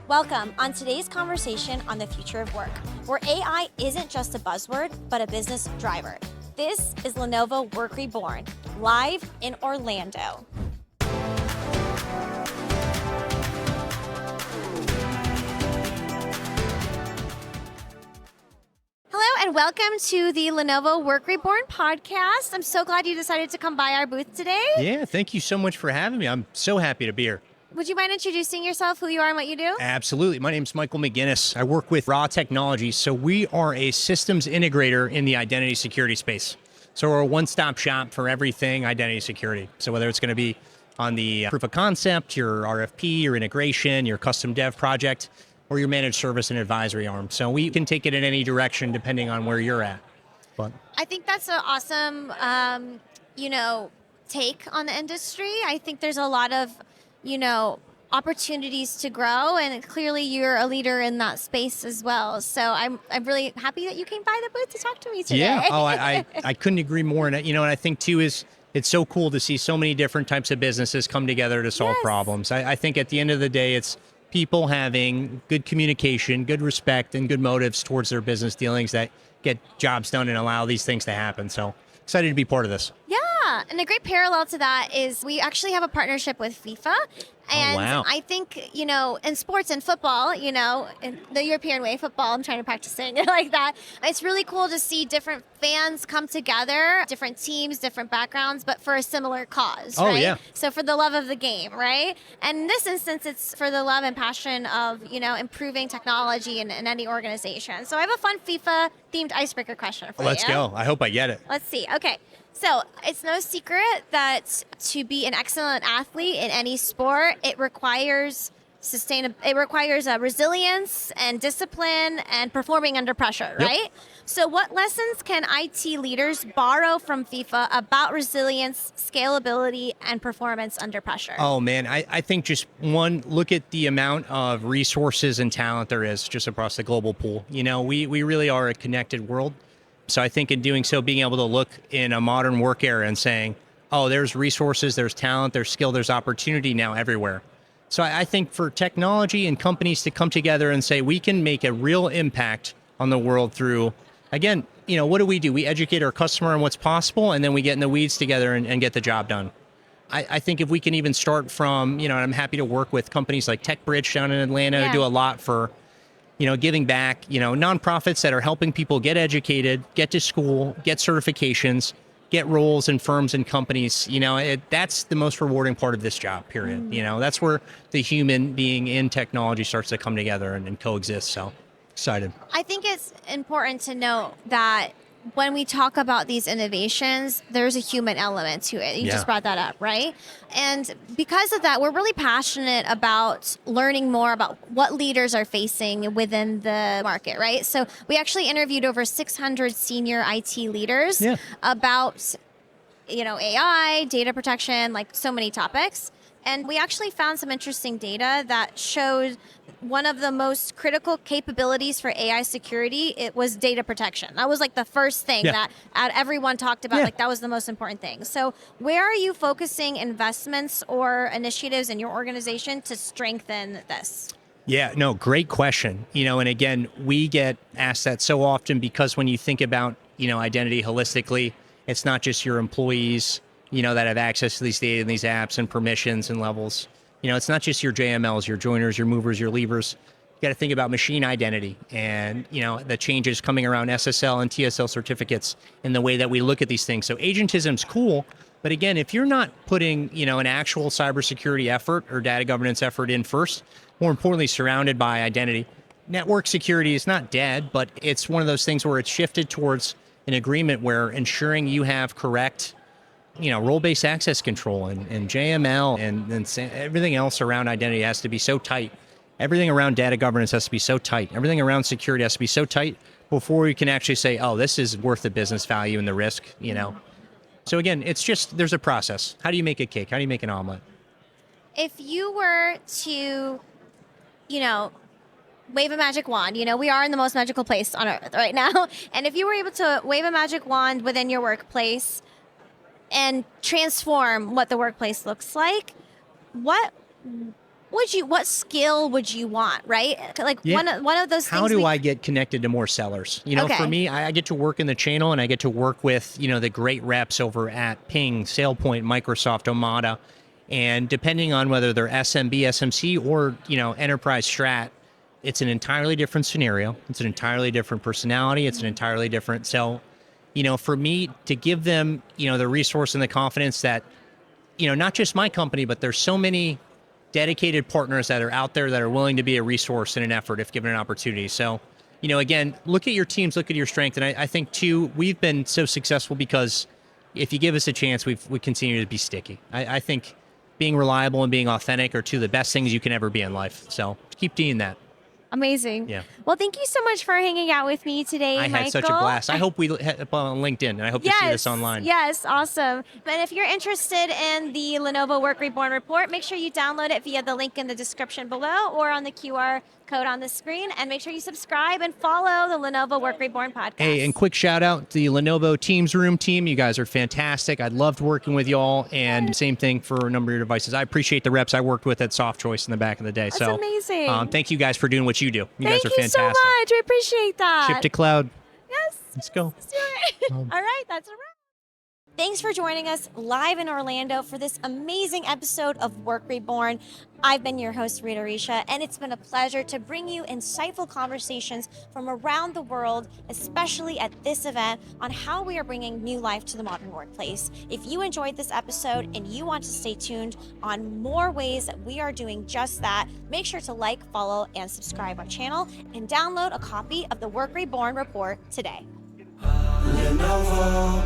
Welcome on today's conversation on the future of work, where AI isn't just a buzzword, but a business driver. This is Lenovo Work Reborn, live in Orlando. Hello and welcome to the Lenovo Work Reborn podcast. I'm so glad you decided to come by our booth today. Yeah, thank you so much for having me. I'm so happy to be here. Would you mind introducing yourself, who you are and what you do? Absolutely. My name's Michael McGuinness. I work with RAAH Technologies. So we are a systems integrator in the identity security space. So we're a one-stop shop for everything identity security. So whether it's going to be on the proof of concept, your RFP, your integration, your custom dev project, or your managed service and advisory arm. So we can take it in any direction depending on where you're at. But I think that's an awesome, take on the industry. I think there's a lot of opportunities to grow, and clearly you're a leader in that space as well. So I'm really happy that you came by the booth to talk to me today. Yeah, I couldn't agree more. And and I think too is it's so cool to see so many different types of businesses come together to solve problems. I think at the end of the day, it's people having good communication, good respect, and good motives towards their business dealings that get jobs done and allow these things to happen. So excited to be part of this. Yeah, and a great parallel to that is we actually have a partnership with FIFA. And wow. I think, in sports and football, in the European way, football, I'm trying to practice saying it like that. It's really cool to see different fans come together, different teams, different backgrounds, but for a similar cause, right? Yeah. So for the love of the game, right? And in this instance, it's for the love and passion of, improving technology in any organization. So I have a fun FIFA-themed icebreaker question for you. Let's go. I hope I get it. Let's see. Okay. So it's no secret that to be an excellent athlete in any sport, it requires resilience and discipline and performing under pressure, right? Yep. So what lessons can IT leaders borrow from FIFA about resilience, scalability, and performance under pressure? Oh, man. I think just one, look at the amount of resources and talent there is just across the global pool. We really are a connected world. So I think in doing so, being able to look in a modern work era and saying, oh, there's resources, there's talent, there's skill, there's opportunity now everywhere. So I think for technology and companies to come together and say, we can make a real impact on the world through, again, what do? We educate our customer on what's possible, and then we get in the weeds together and get the job done. I think if we can even start from, and I'm happy to work with companies like TechBridge down in Atlanta who do a lot for giving back, nonprofits that are helping people get educated, get to school, get certifications, get roles in firms and companies. That's the most rewarding part of this job, period. That's where the human being in technology starts to come together and coexist. So excited. I think it's important to note that when we talk about these innovations, there's a human element to it. You just brought that up, right? And because of that, we're really passionate about learning more about what leaders are facing within the market, right? So we actually interviewed over 600 senior IT leaders about, AI, data protection, like so many topics. And we actually found some interesting data that showed one of the most critical capabilities for AI security, it was data protection. That was like the first thing that everyone talked about. Like that was the most important thing. So where are you focusing investments or initiatives in your organization to strengthen this? Yeah, no, great question. And again, we get asked that so often because when you think about, identity holistically, it's not just your employees, that have access to these data and these apps and permissions and levels. It's not just your JMLs, your joiners, your movers, your leavers. You got to think about machine identity and, the changes coming around SSL and TSL certificates in the way that we look at these things. So agentism's cool. But again, if you're not putting, an actual cybersecurity effort or data governance effort in first, more importantly, surrounded by identity, network security is not dead, but it's one of those things where it's shifted towards an agreement where ensuring you have correct role-based access control and JML and everything else around identity has to be so tight. Everything around data governance has to be so tight. Everything around security has to be so tight before we can actually say, oh, this is worth the business value and the risk, So again, it's just, there's a process. How do you make a cake? How do you make an omelet? If you were to, wave a magic wand, we are in the most magical place on earth right now. And if you were able to wave a magic wand within your workplace and transform what the workplace looks like, what what skill would you want, right? Like one of those How things. do I get connected to more sellers? For me, I get to work in the channel, and I get to work with, the great reps over at Ping, SailPoint, Microsoft, Omada. And depending on whether they're SMB, SMC, or, enterprise strat, it's an entirely different scenario. It's an entirely different personality. It's an entirely different. So, for me to give them, the resource and the confidence that, not just my company, but there's so many dedicated partners that are out there that are willing to be a resource and an effort if given an opportunity. So, again, look at your teams, look at your strength. And I think, too, we've been so successful because if you give us a chance, we continue to be sticky. I think being reliable and being authentic are two of the best things you can ever be in life. So keep doing that. Amazing. Yeah. Well, thank you so much for hanging out with me today, I Michael. had such a blast. I hope we hit up on LinkedIn, and I hope to see this online. Yes, awesome. And if you're interested in the Lenovo Work Reborn report, make sure you download it via the link in the description below or on the QR code on the screen. And make sure you subscribe and follow the Lenovo Work Reborn podcast. Hey, and quick shout out to the Lenovo Teams Room team. You guys are fantastic. I loved working with y'all, and same thing for a number of your devices. I appreciate the reps I worked with at Soft Choice in the back of the day. That's amazing. Thank you guys for doing what you do. You guys are fantastic. Thank you so much. We appreciate that. Ship to cloud. Yes. Let's go. Let's do it. All right, that's a wrap. Thanks for joining us live in Orlando for this amazing episode of Work Reborn. I've been your host, Rita Risha, and it's been a pleasure to bring you insightful conversations from around the world, especially at this event, on how we are bringing new life to the modern workplace. If you enjoyed this episode and you want to stay tuned on more ways that we are doing just that, make sure to like, follow, and subscribe our channel, and download a copy of the Work Reborn report today. Lenovo.